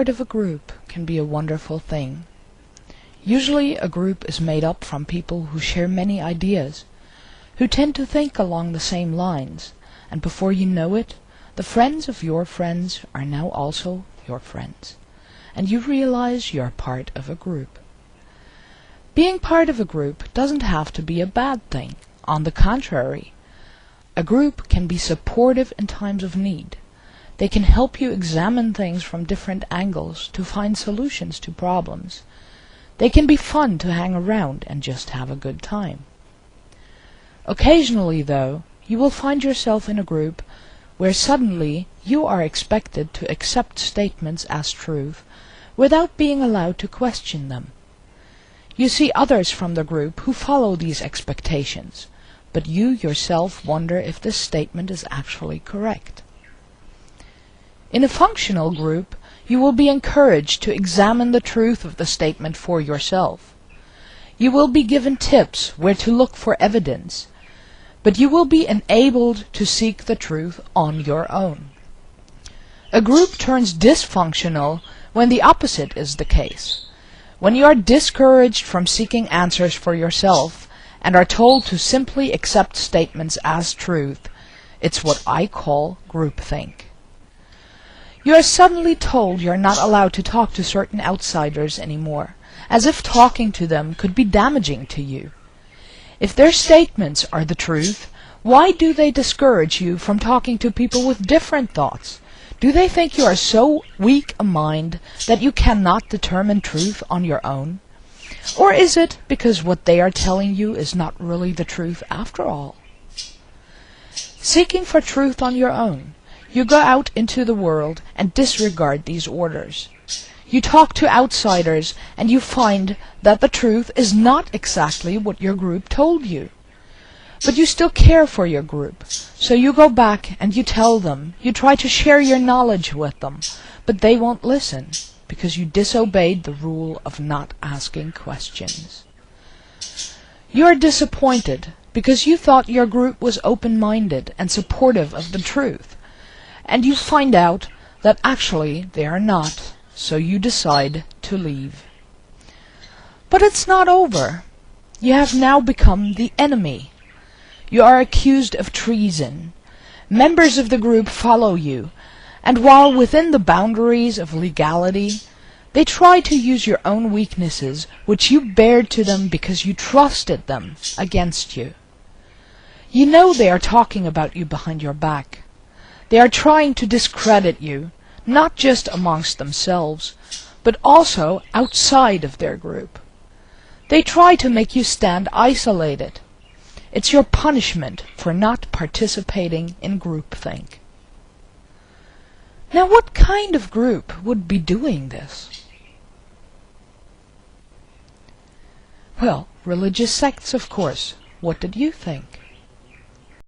part of a group can be a wonderful thing. Usually a group is made up from people who share many ideas, who tend to think along the same lines, and before you know it, the friends of your friends are now also your friends, and you realize you're part of a group. Being part of a group doesn't have to be a bad thing. On the contrary, a group can be supportive in times of need. They can help you examine things from different angles to find solutions to problems. They can be fun to hang around and just have a good time. Occasionally, though, you will find yourself in a group where suddenly you are expected to accept statements as truth without being allowed to question them. You see others from the group who follow these expectations, but you yourself wonder if this statement is actually correct. In a functional group, you will be encouraged to examine the truth of the statement for yourself. You will be given tips where to look for evidence, but you will be enabled to seek the truth on your own. A group turns dysfunctional when the opposite is the case. When you are discouraged from seeking answers for yourself and are told to simply accept statements as truth, it's what I call groupthink. You are suddenly told you're not allowed to talk to certain outsiders anymore, as if talking to them could be damaging to you. If their statements are the truth, why do they discourage you from talking to people with different thoughts? Do they think you are so weak a mind that you cannot determine truth on your own? Or is it because what they are telling you is not really the truth after all? Seeking for truth on your own, you go out into the world and disregard these orders. You talk to outsiders and you find that the truth is not exactly what your group told you. But you still care for your group, so you go back and you tell them, you try to share your knowledge with them, but they won't listen, because you disobeyed the rule of not asking questions. You are disappointed because you thought your group was open-minded and supportive of the truth, and you find out that actually they are not, so you decide to leave. But it's not over. You have now become the enemy. You are accused of treason. Members of the group follow you, and while within the boundaries of legality, they try to use your own weaknesses, which you bared to them because you trusted them, against you. You know they are talking about you behind your back. They are trying to discredit you, not just amongst themselves, but also outside of their group. They try to make you stand isolated. It's your punishment for not participating in groupthink. Now, what kind of group would be doing this? Well, religious sects, of course. What did you think?